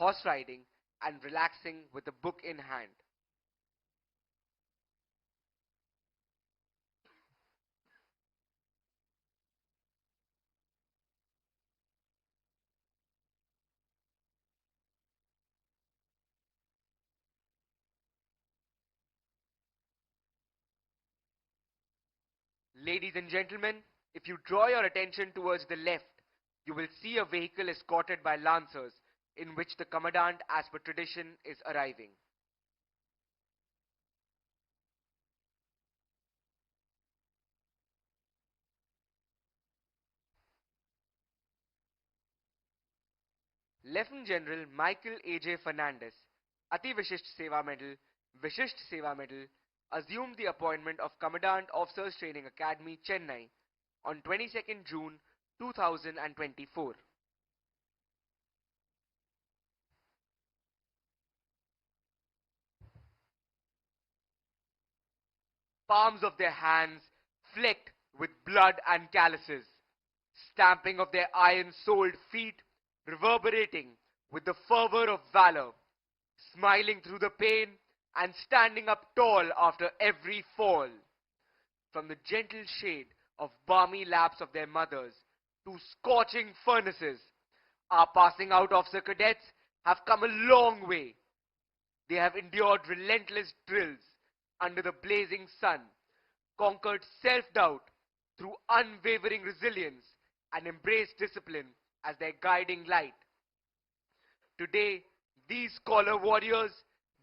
horse riding, and relaxing with a book in hand. Ladies and gentlemen, if you draw your attention towards the left, you will see a vehicle escorted by lancers in which the commandant, as per tradition, is arriving. Lieutenant General Michael A.J. Fernandez, Ati Vishisht Seva Medal, assumed the appointment of Commandant Officers Training Academy, Chennai, on 22nd June 2024. Palms of their hands flecked with blood and calluses, stamping of their iron-soled feet reverberating with the fervor of valor, smiling through the pain and standing up tall after every fall. From the gentle shade of balmy laps of their mothers to scorching furnaces, our passing out officer cadets have come a long way. They have endured relentless drills under the blazing sun, conquered self-doubt through unwavering resilience, and embraced discipline as their guiding light. Today, these scholar warriors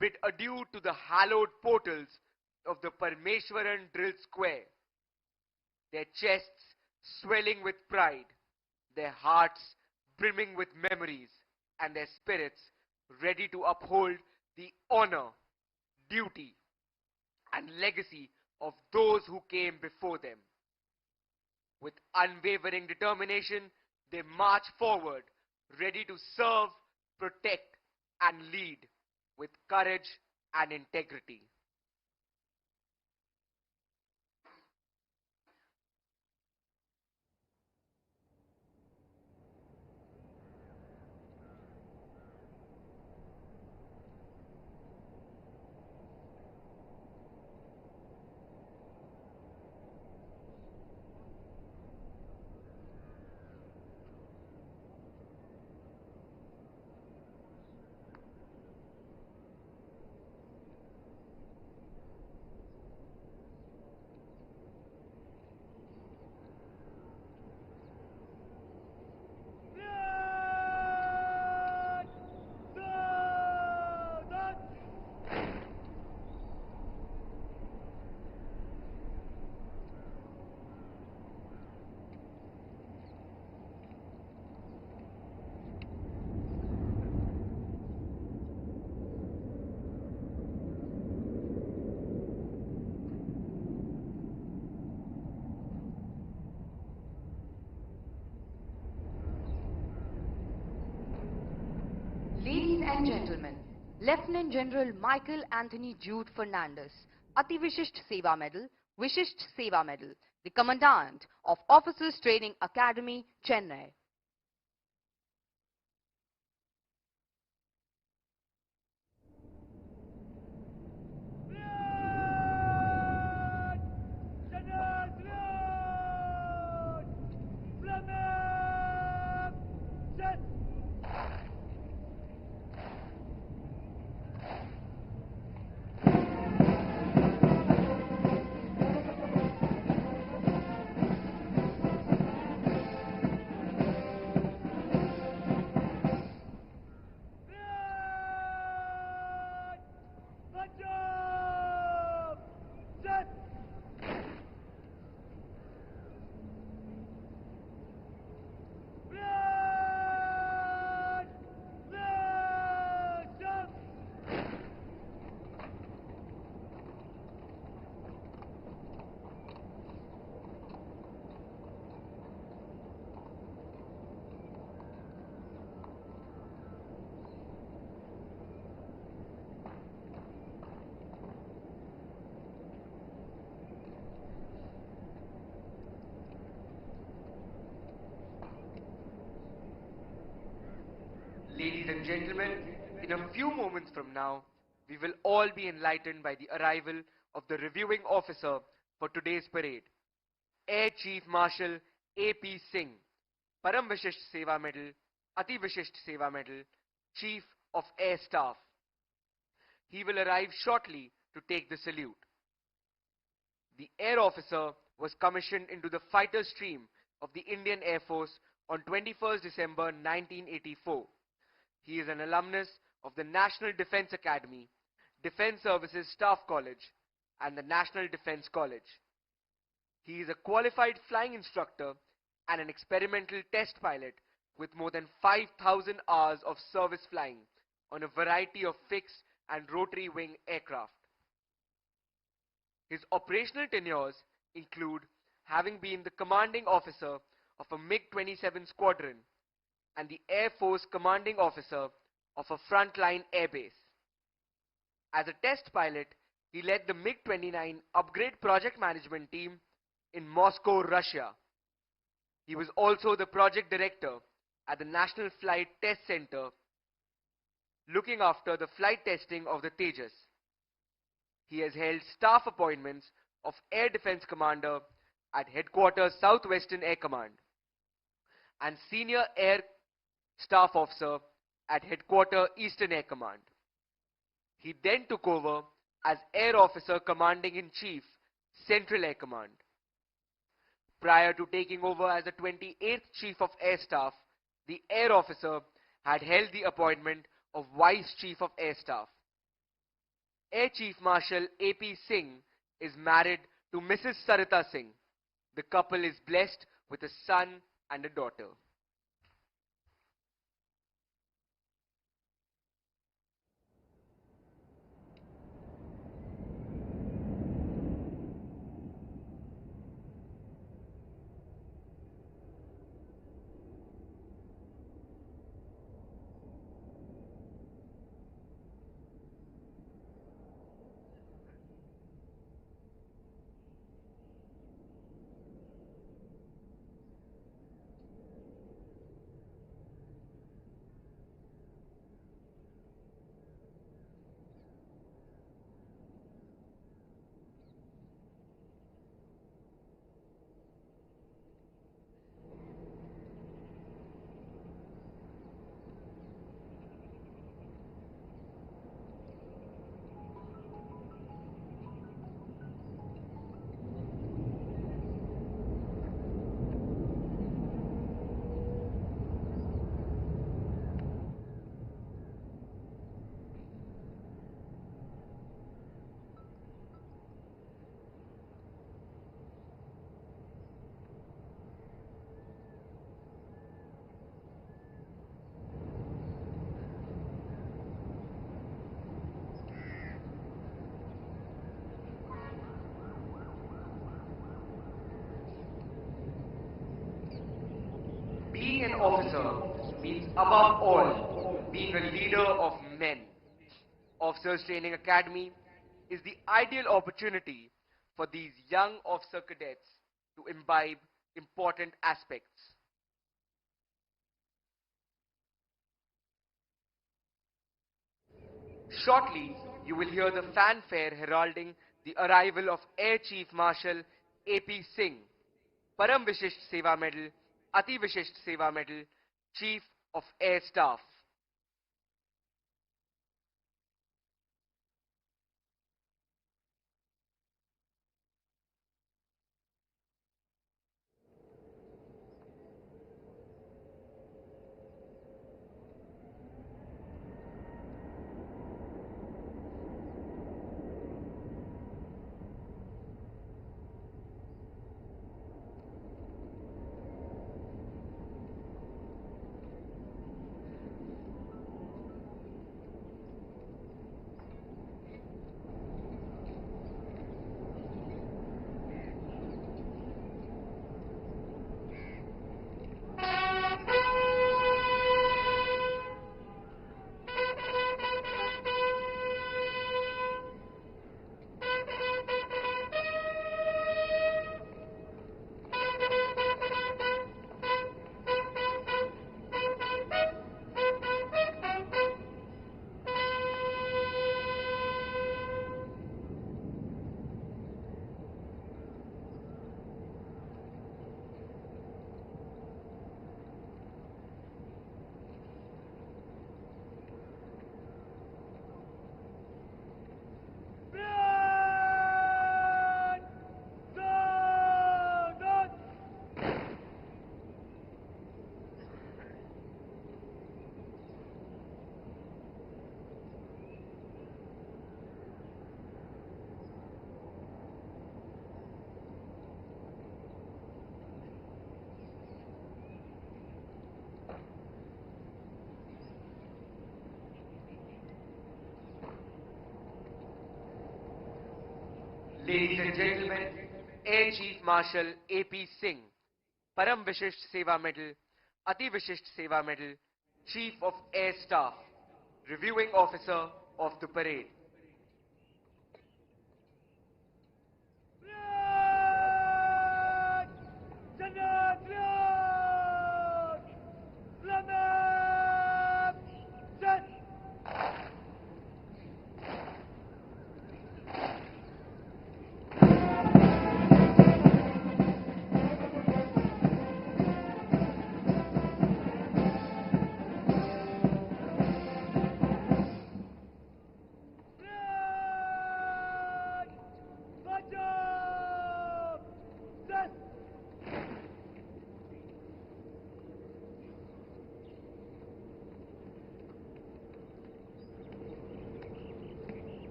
bid adieu to the hallowed portals of the Parmeshwaran Drill Square, their chests swelling with pride, their hearts brimming with memories, and their spirits ready to uphold the honor, duty, and legacy of those who came before them. With unwavering determination, they march forward, ready to serve, protect, and lead with courage and integrity. Ladies and gentlemen, Lieutenant General Michael Anthony Jude Fernandez, Ati Vishisht Seva Medal, the Commandant of Officers Training Academy, Chennai. Ladies and gentlemen, in a few moments from now, we will all be enlightened by the arrival of the reviewing officer for today's parade, Air Chief Marshal A.P. Singh, Param Vishisht Seva Medal, Ati Vishisht Seva Medal, Chief of Air Staff. He will arrive shortly to take the salute. The air officer was commissioned into the fighter stream of the Indian Air Force on 21st December 1984. He is an alumnus of the National Defence Academy, Defence Services Staff College, and the National Defence College. He is a qualified flying instructor and an experimental test pilot with more than 5,000 hours of service flying on a variety of fixed and rotary wing aircraft. His operational tenures include having been the commanding officer of a MiG-27 squadron and the Air Force commanding officer of a frontline airbase. As a test pilot, he led the MiG-29 upgrade project management team in Moscow, Russia. He was also the project director at the National Flight Test Center, looking after the flight testing of the Tejas. He has held staff appointments of Air Defense Commander at Headquarters Southwestern Air Command and Senior Air Staff Officer at Headquarters Eastern Air Command. He then took over as Air Officer Commanding-in-Chief, Central Air Command. Prior to taking over as the 28th Chief of Air Staff, the Air Officer had held the appointment of Vice Chief of Air Staff. Air Chief Marshal A.P. Singh is married to Mrs. Sarita Singh. The couple is blessed with a son and a daughter. Being an officer means above all being a leader of men. Officers Training Academy is the ideal opportunity for these young officer cadets to imbibe important aspects. Shortly, you will hear the fanfare heralding the arrival of Air Chief Marshal A.P. Singh, Param Vishisht Seva Medal, Ati Vishisht Seva Medal, Chief of Air Staff. Ladies and gentlemen, Air Chief Marshal A.P. Singh, Param Vishisht Seva Medal, Ati Vishisht Seva Medal, Chief of Air Staff, Reviewing Officer of the Parade.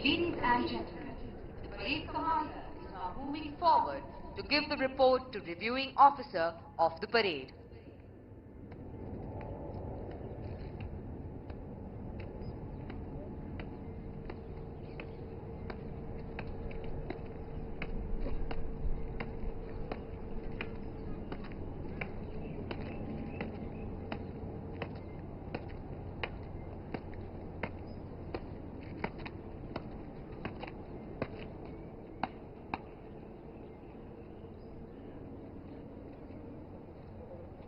Ladies and gentlemen, the parade commander is now moving forward to give the report to reviewing officer of the parade.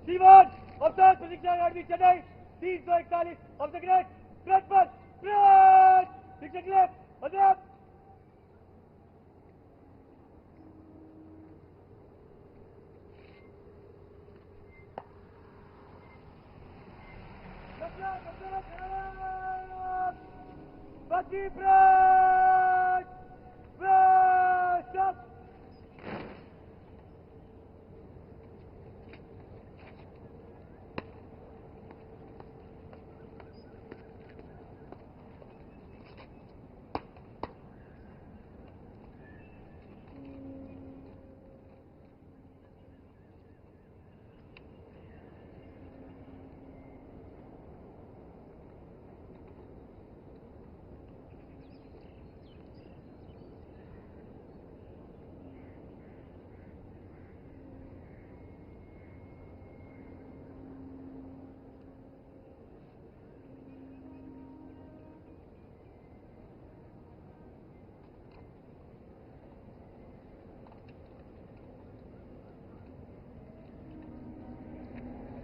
Stephen, अवतार प्रतीक्षा अकादमी Chennai 341 of the great Bradford Brad Dixon left अदब Baki Brad Brad stop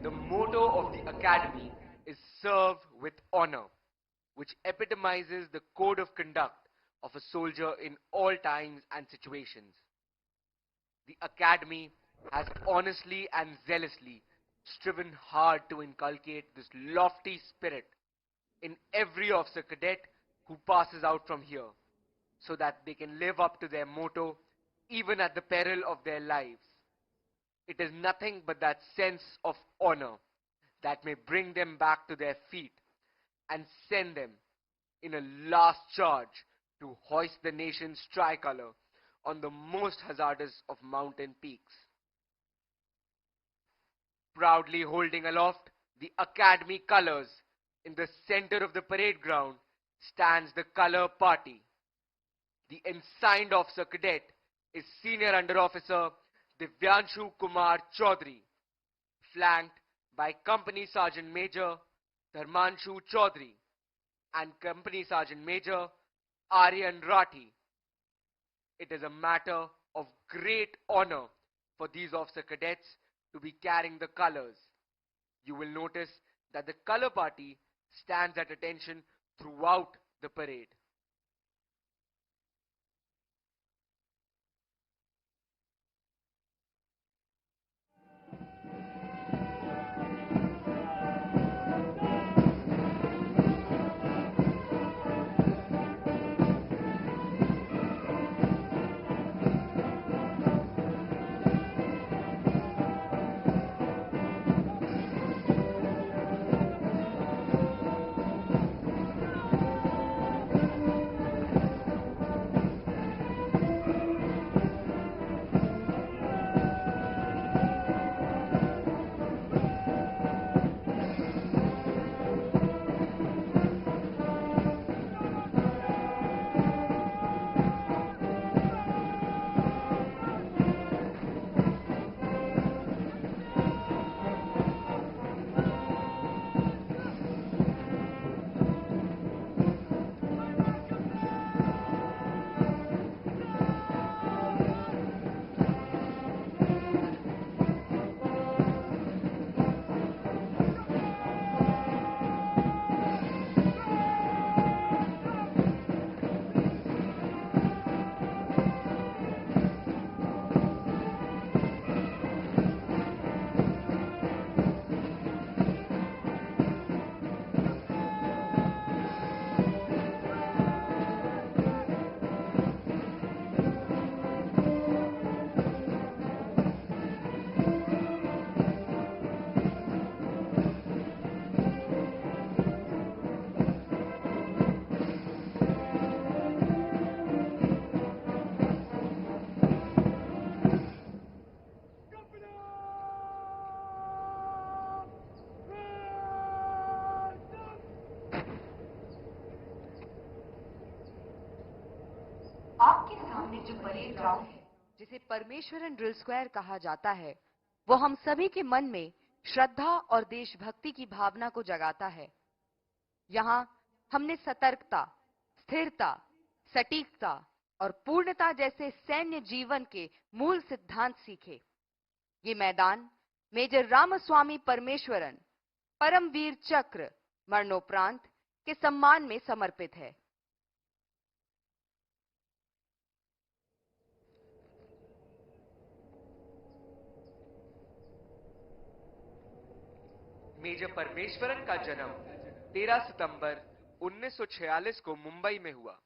The motto of the academy is serve with honor, which epitomizes the code of conduct of a soldier in all times and situations. The academy has honestly and zealously striven hard to inculcate this lofty spirit in every officer cadet who passes out from here, so that they can live up to their motto even at the peril of their lives. It is nothing but that sense of honor that may bring them back to their feet and send them in a last charge to hoist the nation's tricolor on the most hazardous of mountain peaks. Proudly holding aloft the academy colors, in the center of the parade ground stands the color party. The ensigned officer cadet is Senior Under Officer Divyanshu Kumar Chaudhary, flanked by Company Sergeant Major Dharmanshu Chaudhary and Company Sergeant Major Aryan Rathi. It is a matter of great honor for these officer cadets to be carrying the colors. You will notice that the color party stands at attention throughout the parade. Parade ground है, जिसे Parameswaran drill square कहा जाता है, वो हम सभी के मन में श्रद्धा और देशभक्ति की भावना को जगाता है। यहाँ हमने सतर्कता, स्थिरता, सटीकता और पूर्णता जैसे सैन्य जीवन के मूल सिद्धांत सीखे। ये मैदान मेजर रामस्वामी परमेश्वरन परमवीर चक्र मरणोपरांत के सम्मान में समर्पित है। मेजर परमेश्वरन का जन्म 13 सितंबर 1946 को मुंबई में हुआ।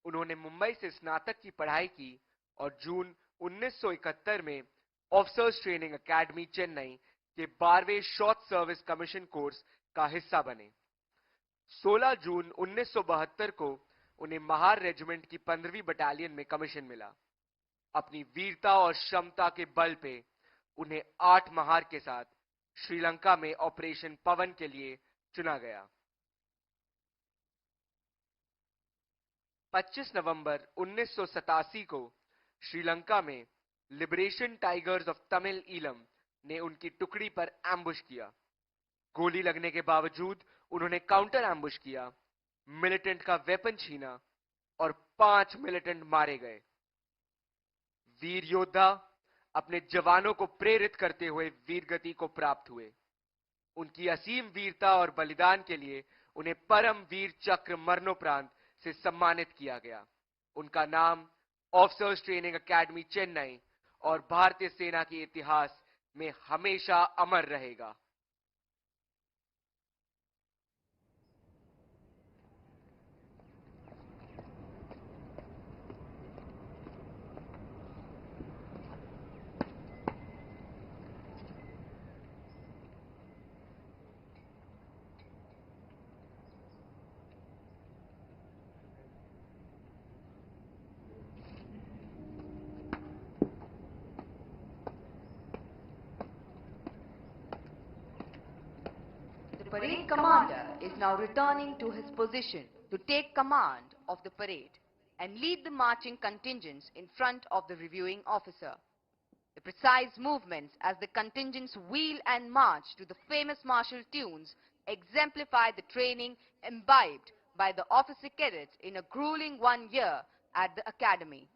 उन्होंने मुंबई से स्नातक की पढ़ाई की और जून 1971 में ऑफिसर्स ट्रेनिंग एकेडमी चेन्नई के 12वें शॉर्ट सर्विस कमीशन कोर्स का हिस्सा बने। 16 जून 1972 को उन्हें महार रेजिमेंट की 15वीं बटालियन में कमीशन मिला। अपनी वीरता और क्षमता के बल पे उन्हें 8 महार के साथ श्रीलंका में ऑपरेशन पवन के लिए चुना गया। 25 नवंबर 1987 को श्रीलंका में liberation tigers of Tamil Eelam ने उनकी टुकड़ी पर एम्बुश किया। गोली लगने के बावजूद उन्होंने काउंटर एम्बुश किया, मिलिटेंट का वेपन छीना और 5 मिलिटेंट मारे गए। वीर योद्धा अपने जवानों को प्रेरित करते हुए वीरगति को प्राप्त हुए। उनकी असीम वीरता और बलिदान के लिए उन्हें परम वीर चक्र मरणोपरांत से सम्मानित किया गया। उनका नाम ऑफिसर्स ट्रेनिंग एकेडमी चेन्नई और भारतीय सेना के इतिहास में हमेशा अमर रहेगा। The parade commander is now returning to his position to take command of the parade and lead the marching contingents in front of the reviewing officer. The precise movements as the contingents wheel and march to the famous martial tunes exemplify the training imbibed by the officer cadets in a grueling 1 year at the academy.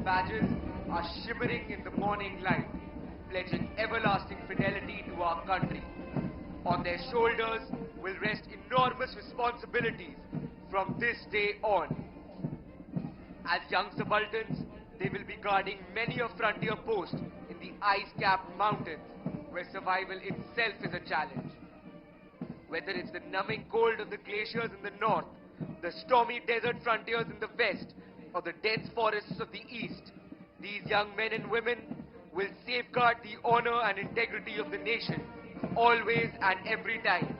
Badges are shimmering in the morning light, pledging everlasting fidelity to our country. On their shoulders will rest enormous responsibilities from this day on. As young subalterns, they will be guarding many a frontier post in the ice-capped mountains, where survival itself is a challenge. Whether it's the numbing cold of the glaciers in the north, the stormy desert frontiers in the west, or the dense forests of the east, these young men and women will safeguard the honor and integrity of the nation, always and every time.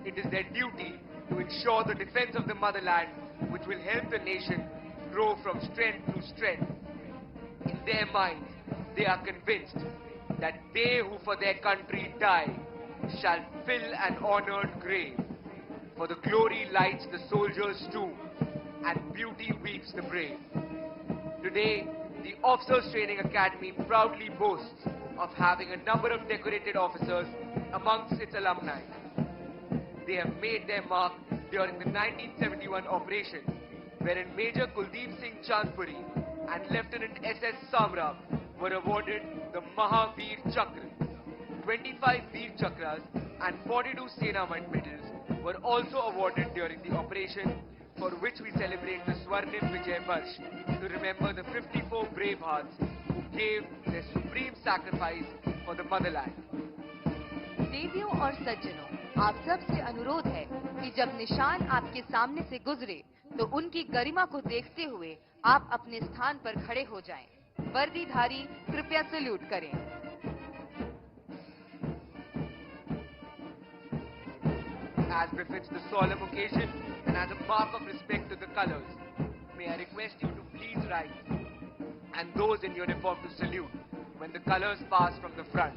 It is their duty to ensure the defense of the motherland which will help the nation grow from strength to strength. In their minds, they are convinced that they who for their country die shall fill an honored grave. For the glory lights the soldier's tomb, and beauty weeps the brave. Today, the Officers Training Academy proudly boasts of having a number of decorated officers amongst its alumni. They have made their mark during the 1971 operation, wherein Major Kuldeep Singh Chandpuri and Lieutenant S.S. Samra were awarded the Mahavir Chakra. 25 Veer Chakras and 42 Sena medals were also awarded during the operation, for which we celebrate the Swarnim Vijay Varsh to remember the 54 brave hearts who gave their supreme sacrifice for the motherland. देवियों और सज्जनों, आप सब से अनुरोध है कि जब निशान आपके सामने से गुजरे तो उनकी गरिमा को देखते हुए आप अपने स्थान पर खड़े हो जाएं। वर्दीधारी कृपया सल्यूट करें। As befits the solemn occasion and as a mark of respect to the colors, may I request you to please rise and those in uniform to salute when the colors pass from the front.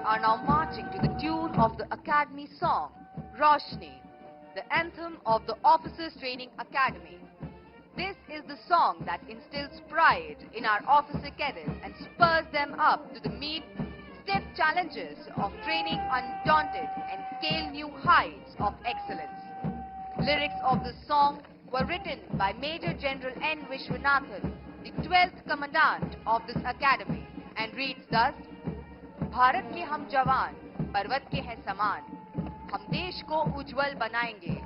Are now marching to the tune of the Academy song, Roshni, the anthem of the Officers Training Academy. This is the song that instills pride in our officer cadets and spurs them up to meet stiff challenges of training undaunted and scale new heights of excellence. Lyrics of the song were written by Major General N. Vishwanathan, the 12th Commandant of this Academy, and reads thus: Bharat के हम जवान पर्वत के हैं समान, हम देश को उज्जवल बनाएंगे,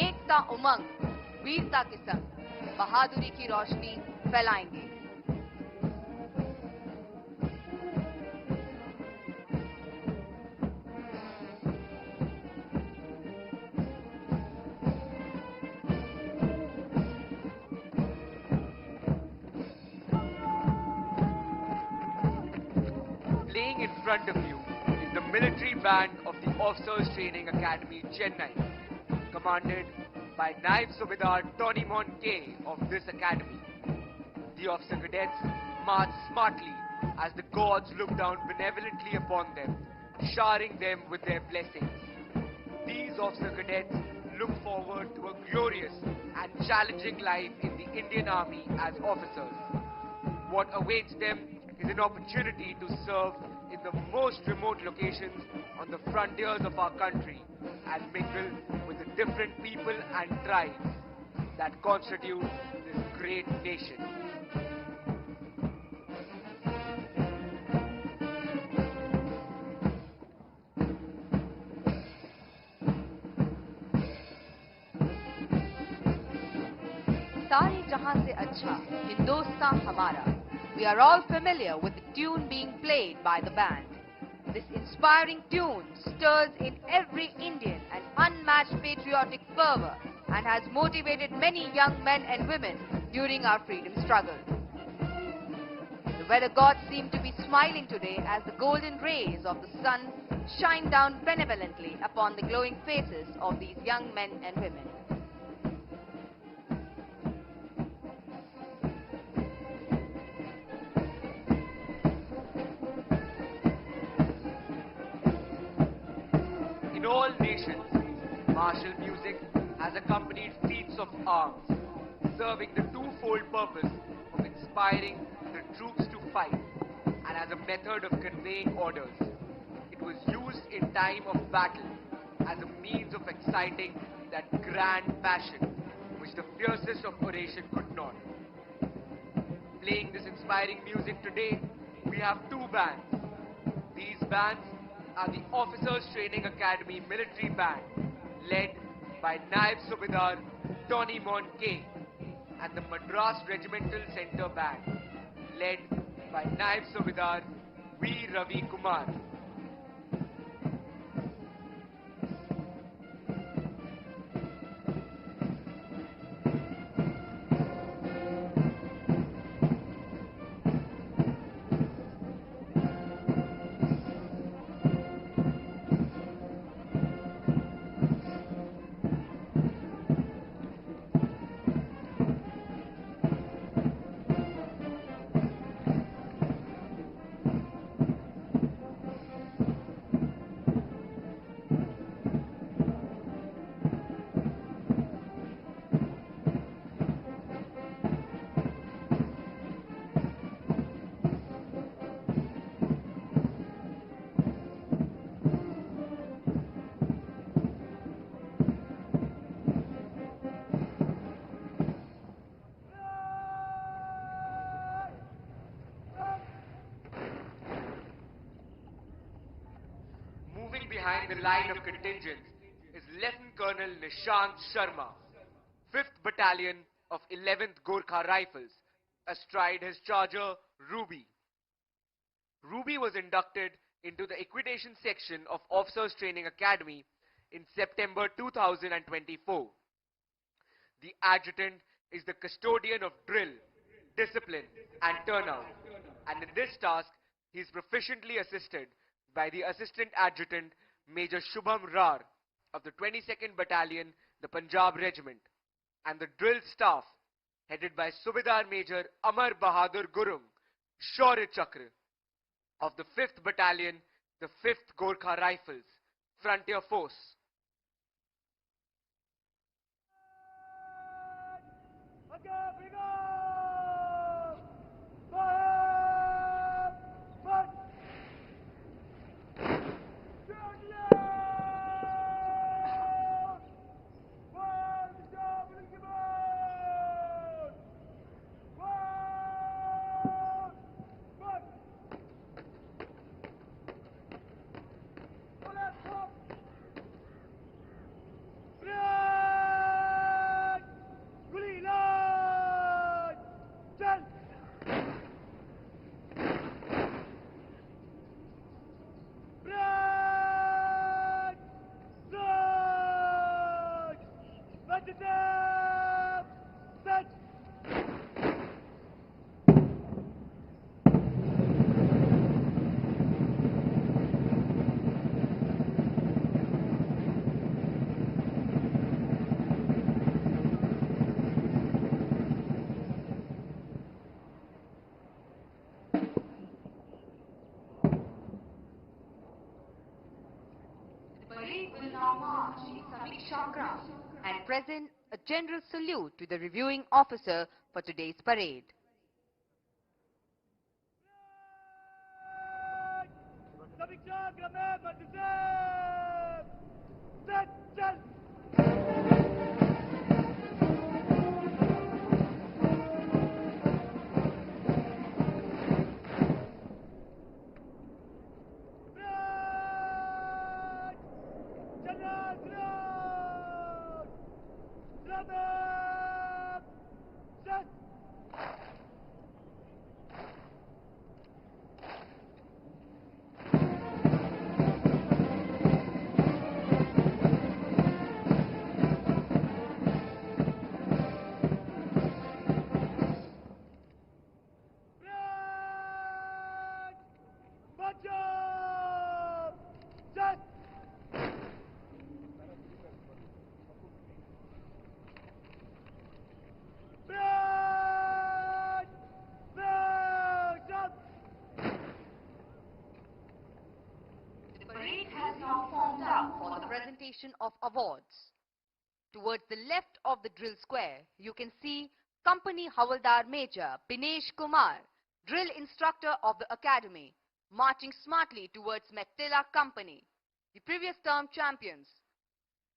एकता उमंग वीरता के संग बहादुरी की रोशनी फैलाएंगे। Playing in front of you is the military band of the Officers Training Academy, Chennai, commanded by Naib Subedar Tonimon K of this academy. The officer cadets march smartly as the gods look down benevolently upon them, showering them with their blessings. These officer cadets look forward to a glorious and challenging life in the Indian Army as officers. What awaits them is an opportunity to serve in the most remote locations on the frontiers of our country and mingle with the different people and tribes that constitute this great nation. सारे जहां से अच्छा हिंदुस्तान हमारा. We are all familiar with the tune being played by the band. This inspiring tune stirs in every Indian an unmatched patriotic fervor and has motivated many young men and women during our freedom struggle. The weather gods seem to be smiling today as the golden rays of the sun shine down benevolently upon the glowing faces of these young men and women. In all nations, martial music has accompanied feats of arms, serving the twofold purpose of inspiring the troops to fight and as a method of conveying orders. It was used used in time of battle as a means of exciting that grand passion which the fiercest of oration could not. Playing this inspiring music today, we have two bands. These bands are the Officers Training Academy Military Band, led by Naib Subedar Tony Monke, and the Madras Regimental Centre Band, led by Naib Subedar V. Ravi Kumar. Moving behind the line of contingents is Lieutenant Colonel Nishant Sharma, 5th Battalion of 11th Gorkha Rifles, astride his charger Ruby. Ruby was inducted into the equitation section of Officers Training Academy in September 2024. The adjutant is the custodian of drill, discipline and turnout, and in this task he is proficiently assisted by the Assistant Adjutant Major Shubham Rar of the 22nd Battalion, the Punjab Regiment, and the drill staff headed by Subedar Major Amar Bahadur Gurung, Shaurya Chakra of the 5th Battalion, the 5th Gorkha Rifles, Frontier Force. Will now march in Samiksha Kram and present a general salute to the reviewing officer for today's parade. Presentation of awards. Towards the left of the drill square, you can see Company Havaldar Major Binesh Kumar, drill instructor of the academy, marching smartly towards Mektela Company. the previous term champions.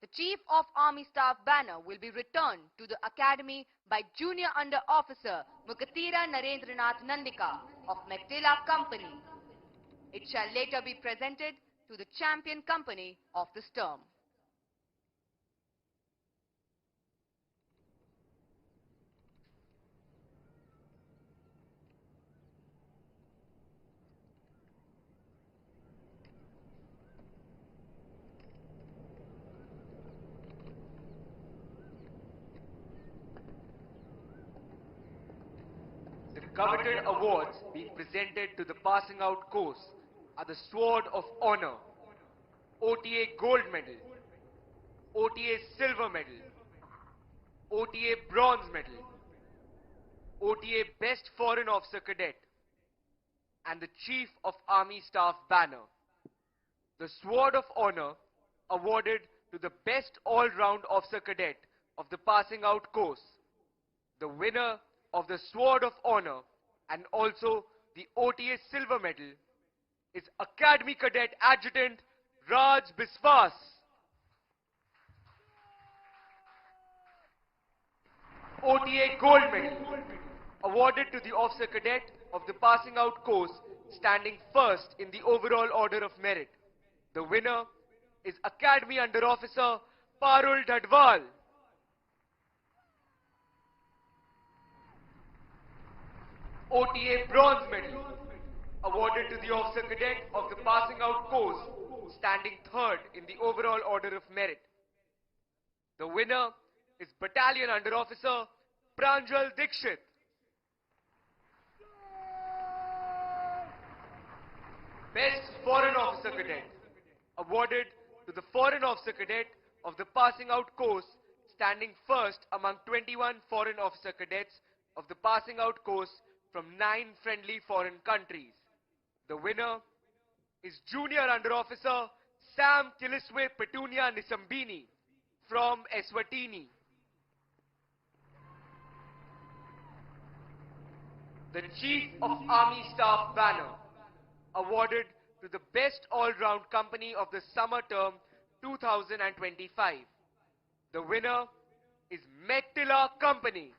The Chief of Army Staff banner will be returned to the Academy by Junior Under Officer Mukatira Narendranath Nandika of Mektela Company. It shall later be presented to the champion company of this term. The coveted awards being presented to the passing out course are the Sword of Honor, OTA Gold Medal, OTA Silver Medal, OTA Bronze Medal, OTA Best Foreign Officer Cadet, and the Chief of Army Staff banner. The Sword of Honor awarded to the Best All-Round Officer Cadet of the passing out course. The winner of the Sword of Honor and also the OTA Silver Medal is Academy Cadet Adjutant Raj Biswas. OTA Gold Medal awarded to the Officer Cadet of the passing out course standing first in the overall order of merit. The winner is Academy Under Officer Parul Dhadwal. OTA Bronze Medal awarded to the Officer Cadet of the passing out course standing third in the overall order of merit. The winner is Battalion Under Officer Pranjal Dikshit. Best Foreign Officer Cadet awarded to the Foreign Officer Cadet of the passing out course standing first among 21 Foreign Officer Cadets of the passing out course from 9 friendly foreign countries. The winner is Junior Under Officer Sam Kiliswe Petunia Nisambini from Eswatini. The Chief of Army Staff banner awarded to the Best All-Round Company of the Summer Term 2025. The winner is Mektela Company.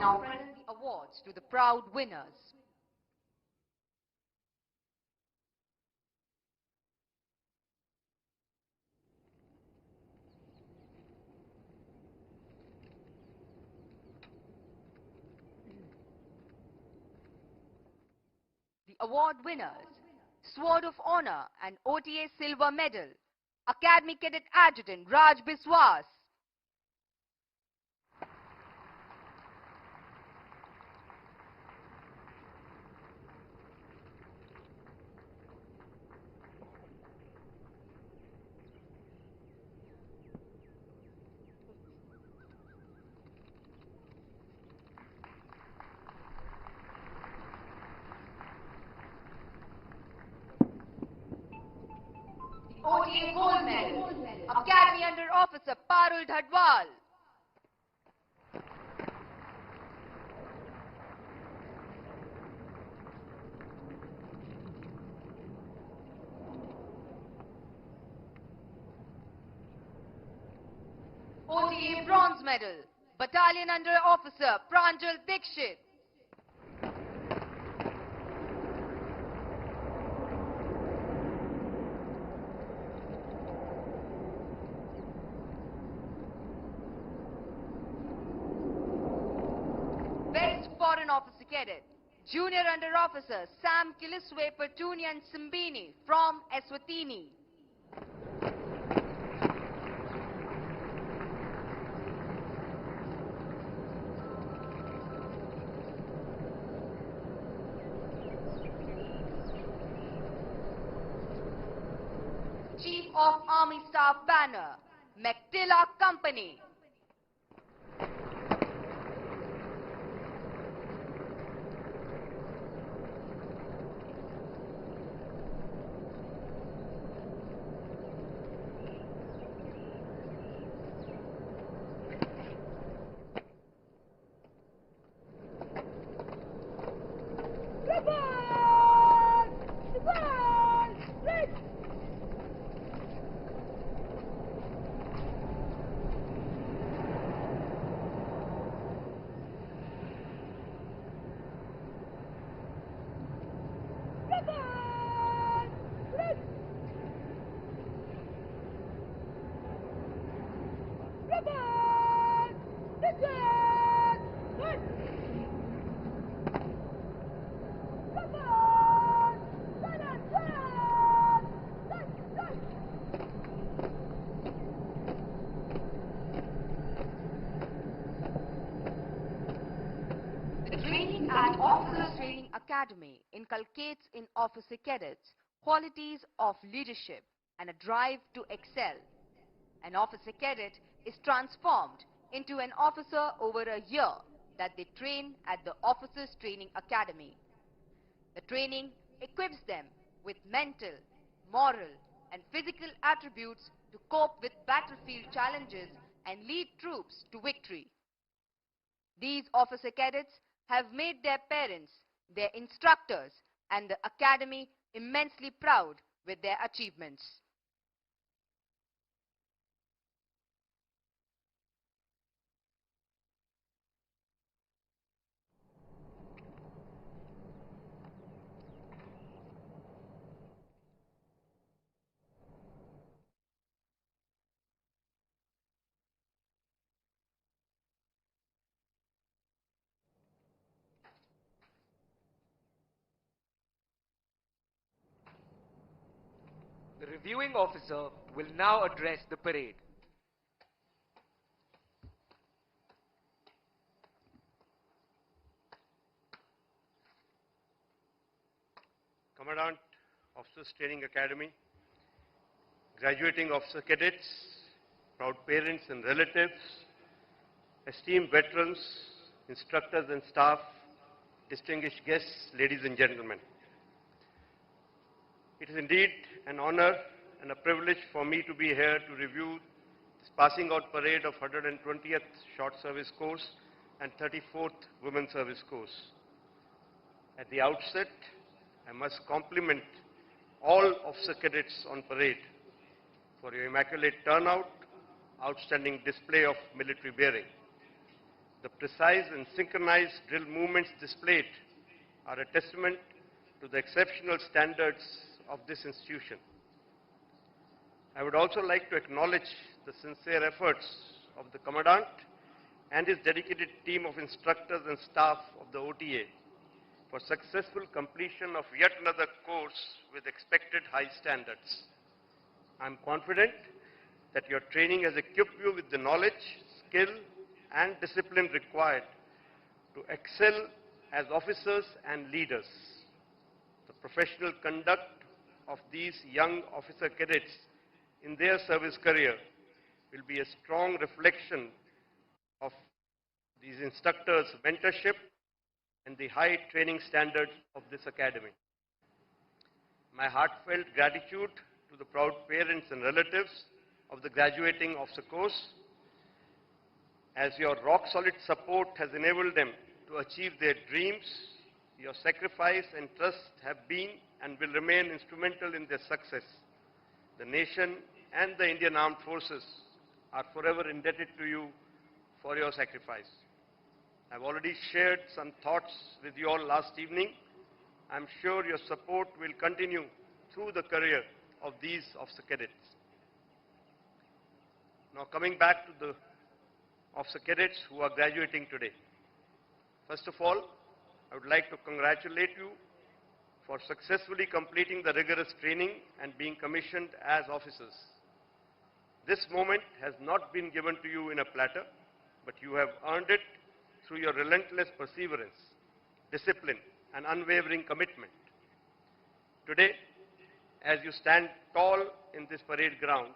now present the awards to the proud winners. The award winners: Sword of Honor and OTA Silver Medal, Academy Cadet Adjutant Raj Biswas. OTA Gold Medal, Academy Under Officer Parul Dhadwal. OTA Bronze Medal, Battalion Under Officer Pranjal Dikshit. Best Foreign Officer Cadet, Junior Under Officer Sam Kiliswe Pertunian Simbini from Eswatini. Chief of Army Staff Banner, Mactilla Company. The training at Officers Training Academy inculcates in officer cadets qualities of leadership and a drive to excel. An officer cadet is transformed into an officer over a year that they train at the Officers Training Academy. The training equips them with mental, moral, and physical attributes to cope with battlefield challenges and lead troops to victory. These officer cadets have made their parents, their instructors, and the academy immensely proud with their achievements. The reviewing officer will now address the parade. Commandant, Officers Training Academy, graduating officer cadets, proud parents and relatives, esteemed veterans, instructors and staff, distinguished guests, ladies and gentlemen. It is indeed an honor and a privilege for me to be here to review this passing out parade of 120th Short Service Course and 34th Women's Service Course. At the outset, I must compliment all officer cadets on parade for your immaculate turnout, outstanding display of military bearing. The precise and synchronized drill movements displayed are a testament to the exceptional standards of this institution. I would also like to acknowledge the sincere efforts of the Commandant and his dedicated team of instructors and staff of the OTA for successful completion of yet another course with expected high standards. I am confident that your training has equipped you with the knowledge, skill, and discipline required to excel as officers and leaders. The professional conduct of these young officer cadets in their service career will be a strong reflection of these instructors' mentorship and the high training standards of this academy. My heartfelt gratitude to the proud parents and relatives of the graduating officer course, as your rock-solid support has enabled them to achieve their dreams. Your sacrifice and trust have been and will remain instrumental in their success. The nation and the Indian Armed Forces are forever indebted to you for your sacrifice. I've already shared some thoughts with you all last evening. I'm sure your support will continue through the career of these officer cadets. Now coming back to the officer cadets who are graduating today. First of all, I would like to congratulate you for successfully completing the rigorous training and being commissioned as officers. This moment has not been given to you in a platter, but you have earned it through your relentless perseverance, discipline, and unwavering commitment. Today, as you stand tall in this parade ground,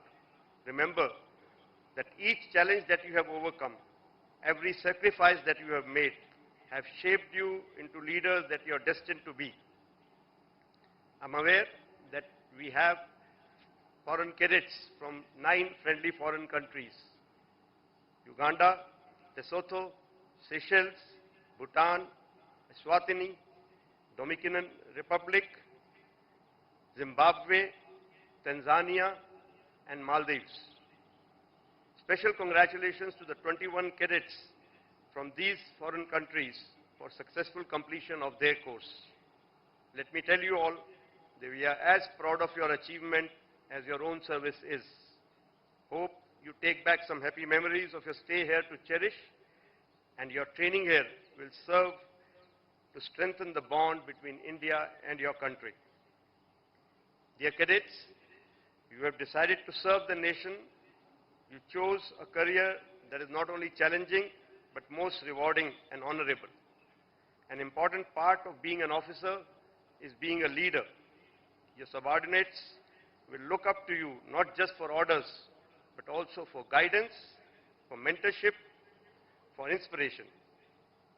remember that each challenge that you have overcome, every sacrifice that you have made, have shaped you into leaders that you are destined to be. I'm aware that we have foreign cadets from 9 friendly foreign countries: Uganda, Lesotho, Seychelles, Bhutan, Eswatini, Dominican Republic, Zimbabwe, Tanzania, and Maldives. Special congratulations to the 21 cadets from these foreign countries for successful completion of their course. Let me tell you all that we are as proud of your achievement as your own service is. Hope you take back some happy memories of your stay here to cherish, and your training here will serve to strengthen the bond between India and your country. Dear cadets, you have decided to serve the nation. You chose a career that is not only challenging, but most rewarding and honorable. An important part of being an officer is being a leader. Your subordinates will look up to you not just for orders, but also for guidance, for mentorship, for inspiration.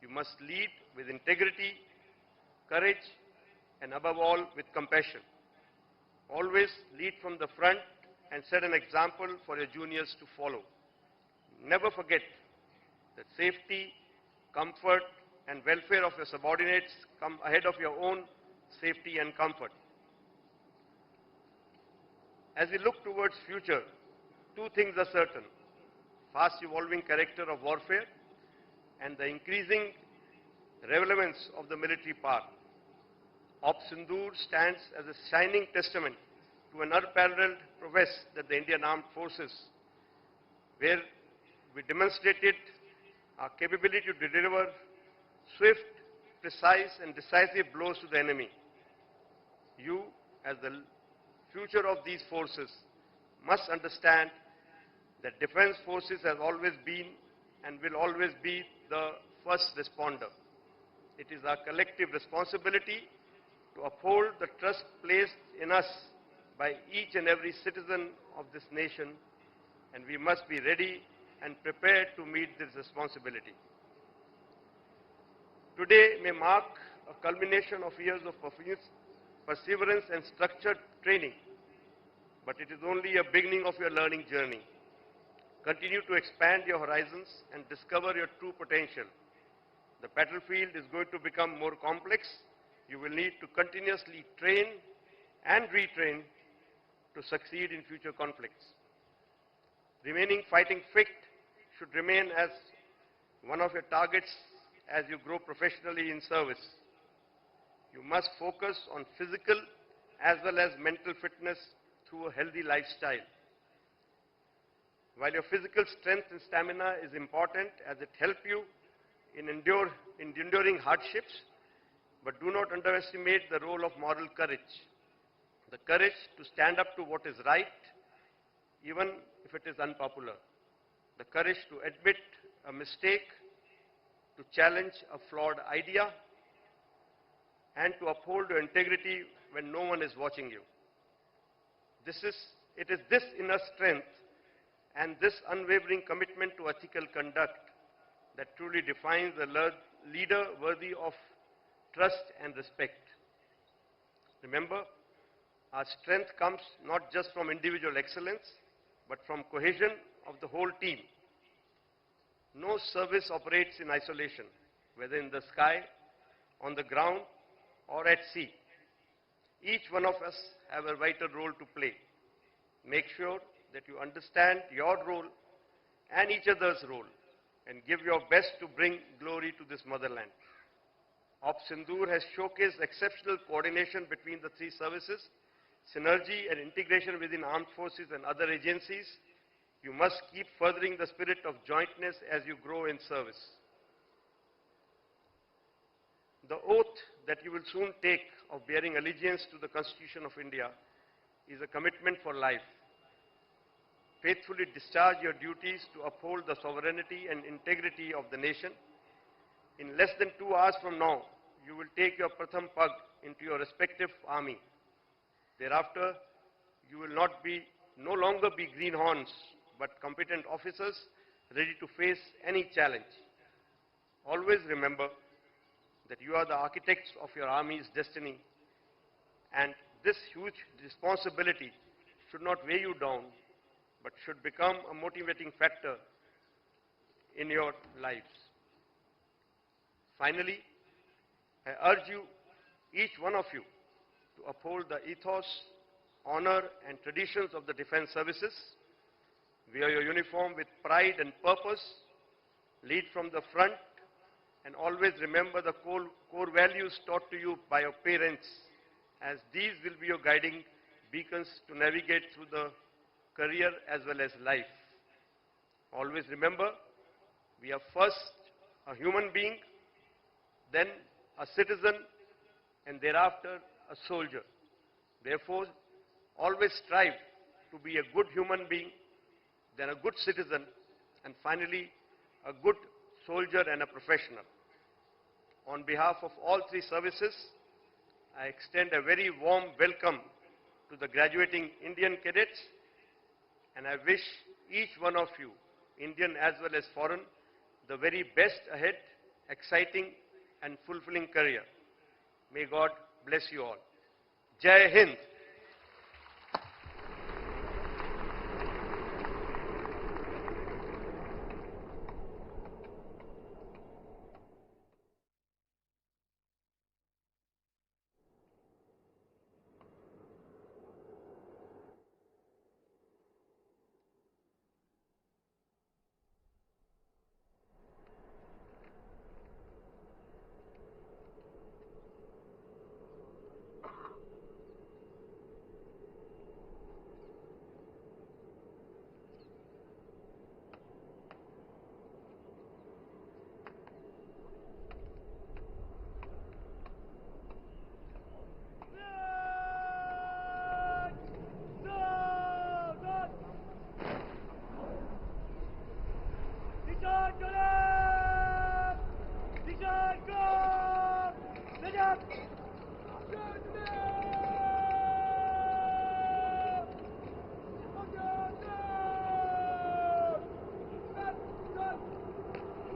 You must lead with integrity, courage, and above all, with compassion. Always lead from the front and set an example for your juniors to follow. Never forget that safety, comfort, and welfare of your subordinates come ahead of your own safety and comfort. As we look towards future, two things are certain: fast evolving character of warfare and the increasing relevance of the military power. Operation Sindoor stands as a shining testament to an unparalleled prowess that the Indian Armed Forces, where we demonstrated our capability to deliver swift, precise, and decisive blows to the enemy. You, as the future of these forces, must understand that defense forces has always been and will always be the first responder. It is our collective responsibility to uphold the trust placed in us by each and every citizen of this nation, and we must be ready and prepared to meet this responsibility. Today may mark a culmination of years of perseverance and structured training, but it is only a beginning of your learning journey. Continue to expand your horizons and discover your true potential. The battlefield is going to become more complex. You will need to continuously train and retrain to succeed in future conflicts. Remaining fighting fit should remain as one of your targets as you grow professionally in service. You must focus on physical as well as mental fitness through a healthy lifestyle. While your physical strength and stamina is important as it helps you in enduring hardships, but do not underestimate the role of moral courage. The courage to stand up to what is right, even if it is unpopular. The courage to admit a mistake, to challenge a flawed idea, and to uphold your integrity when no one is watching you. It is this inner strength and this unwavering commitment to ethical conduct that truly defines a leader worthy of trust and respect. Remember, our strength comes not just from individual excellence, but from cohesion of the whole team. No service operates in isolation, whether in the sky, on the ground, or at sea. Each one of us have a vital role to play. Make sure that you understand your role and each other's role and give your best to bring glory to this motherland. Ops Sindoor has showcased exceptional coordination between the three services, synergy and integration within armed forces and other agencies. You must keep furthering the spirit of jointness as you grow in service. The oath that you will soon take of bearing allegiance to the Constitution of India is a commitment for life. Faithfully discharge your duties to uphold the sovereignty and integrity of the nation. In less than 2 hours from now, you will take your Pratham Pag into your respective army. Thereafter, you will no longer be greenhorns, but competent officers ready to face any challenge. Always remember that you are the architects of your army's destiny, and this huge responsibility should not weigh you down, but should become a motivating factor in your lives. Finally, I urge you, each one of you, to uphold the ethos, honor and traditions of the defense services. Wear your uniform with pride and purpose, lead from the front, and always remember the core values taught to you by your parents, as these will be your guiding beacons to navigate through the career as well as life. Always remember, we are first a human being, then a citizen, and thereafter a soldier. Therefore, always strive to be a good human being, then a good citizen, and finally a good soldier and a professional. On behalf of all three services, I extend a very warm welcome to the graduating Indian cadets, and I wish each one of you, Indian as well as foreign, the very best ahead, exciting and fulfilling career. May God bless you all. Jai Hind.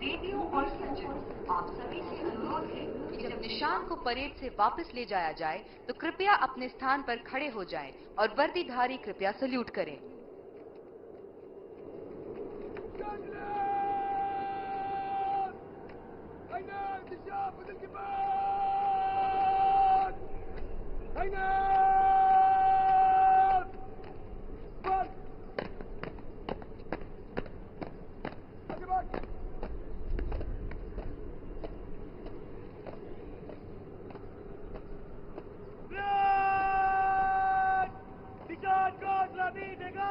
Radio और सज्जन, आप सभी से अनुरोध है कि जब निशान को परेड से वापस ले जाया जाए तो कृपया अपने स्थान पर खड़े हो जाएं और वर्दीधारी कृपया सल्यूट करें। अभी देखो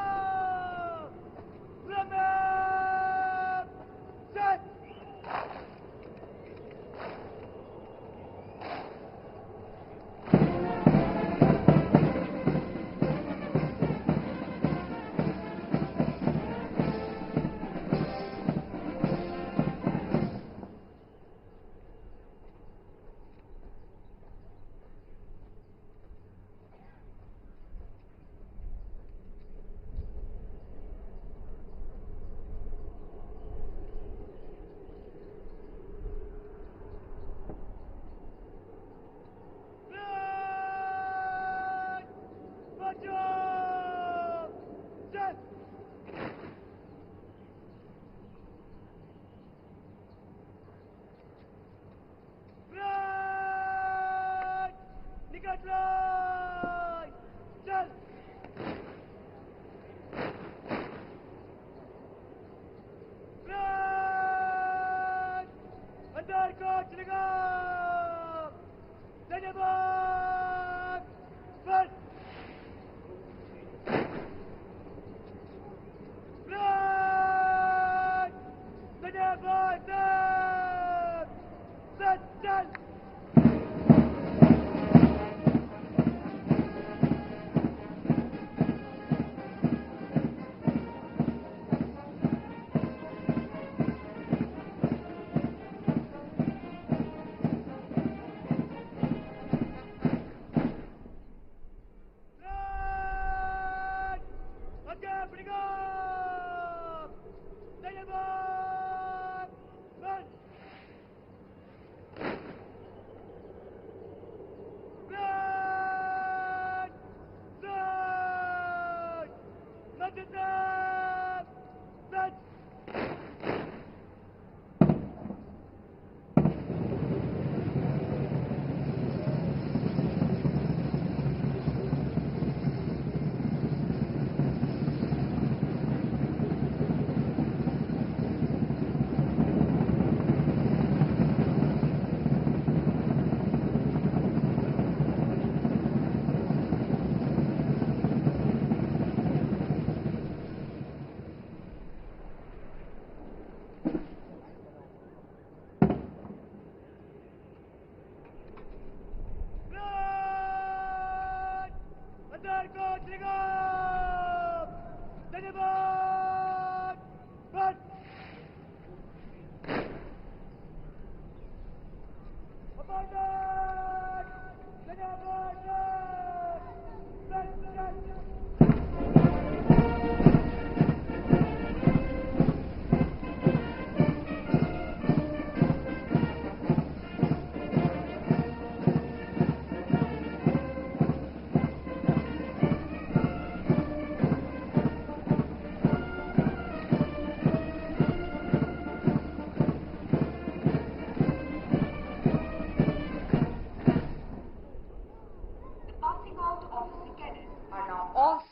Remember!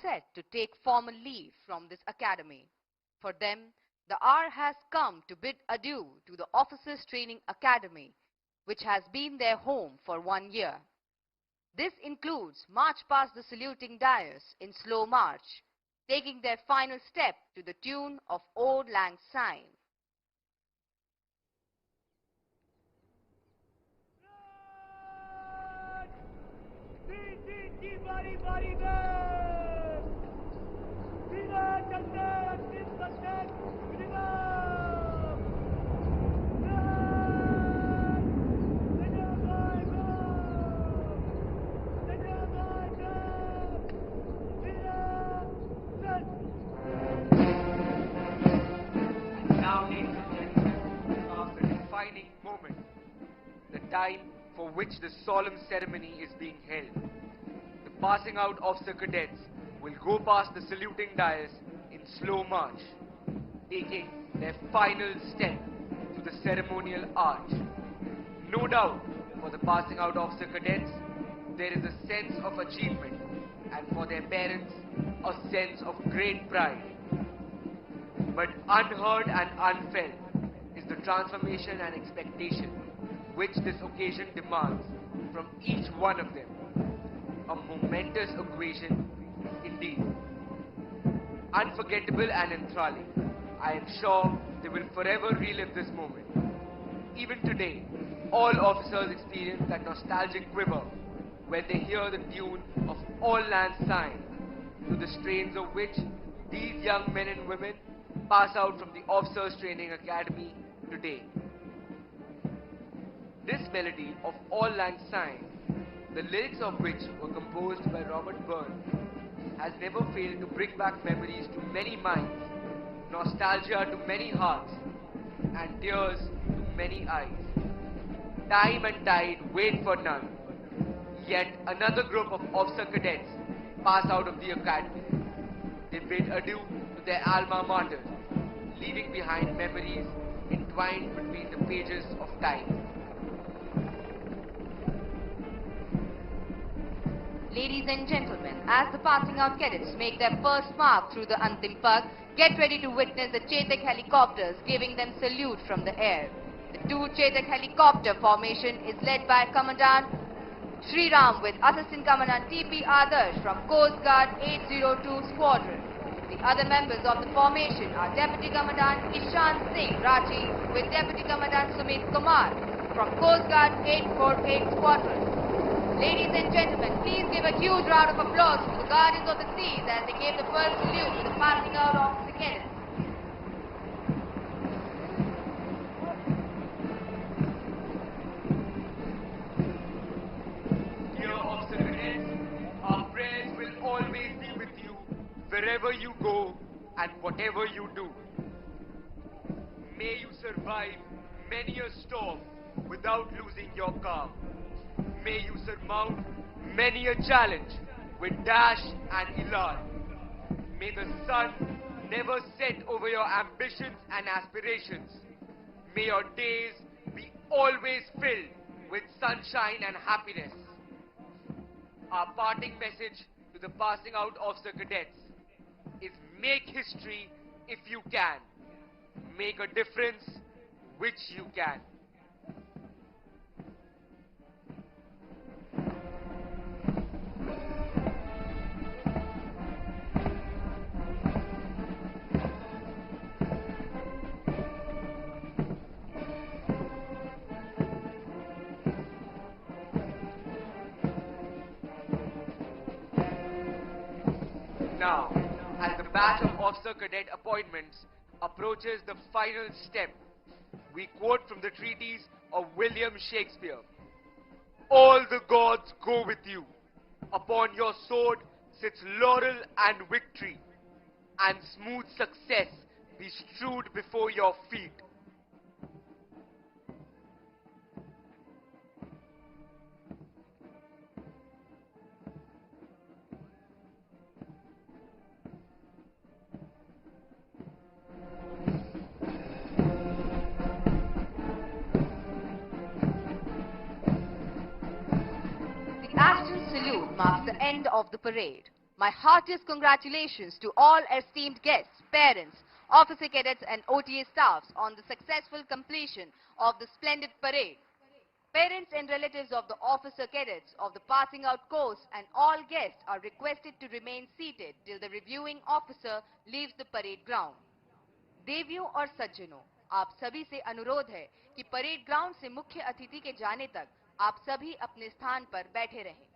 Set! To take formal leave from this academy. For them, the hour has come to bid adieu to the Officers Training Academy, which has been their home for 1 year. This includes march past the saluting dais in slow march, taking their final step to the tune of Auld Lang Syne. Now, ladies and gentlemen, comes the defining moment, the time for which the solemn ceremony is being held. The passing out officer cadets will go past the saluting dais in slow march, taking their final step to the ceremonial arch. No doubt, for the passing out officer cadets, there is a sense of achievement, and for their parents, a sense of great pride. But unheard and unfelt is the transformation and expectation which this occasion demands from each one of them. A momentous occasion indeed. unforgettable and enthralling. I am sure they will forever relive this moment. Even today, all officers experience that nostalgic quiver when they hear the tune of All Lands Sign, to the strains of which these young men and women pass out from the Officers Training Academy today. This melody of All Lands Sign, the lyrics of which were composed by Robert Burns, has never failed to bring back memories to many minds, nostalgia to many hearts, and tears to many eyes. Time and tide wait for none. Yet another group of officer cadets pass out of the academy. They bid adieu to their alma mater, leaving behind memories entwined between the pages of time. Ladies and gentlemen, as the passing out cadets make their first mark through the Antim Pag, get ready to witness the Chetak helicopters giving them salute from the air. The two Chetak helicopter formation is led by Commandant Sriram with Assistant Commandant T.P. Adarsh from Coast Guard 802 Squadron. The other members of the formation are Deputy Commandant Ishan Singh Rachi with Deputy Commandant Sumit Kumar from Coast Guard 848 Squadron. Ladies and gentlemen, please give a huge round of applause to the Guardians of the Seas as they gave the first salute to the passing out of the cadets. Dear officer cadets, our prayers will always be with you wherever you go and whatever you do. May you survive many a storm without losing your calm. May you surmount many a challenge with dash and elan. May the sun never set over your ambitions and aspirations. May your days be always filled with sunshine and happiness. Our parting message to the passing out officer cadets is make history if you can. Make a difference which you can. Now, as the batch of officer cadet appointments approaches the final step, we quote from the treatise of William Shakespeare. All the gods go with you. Upon your sword sits laurel and victory, and smooth success be strewed before your feet. Salute marks the end of the parade. My heartiest congratulations to all esteemed guests, parents, officer cadets and OTA staffs on the successful completion of the splendid parade. Parents and relatives of the officer cadets of the passing out course and all guests are requested to remain seated till the reviewing officer leaves the parade ground. देवियों और सज्जनों, आप सभी से अनुरोध है कि parade ground से मुख्य अतिथि के जाने तक आप सभी अपने स्थान पर बैठे रहें।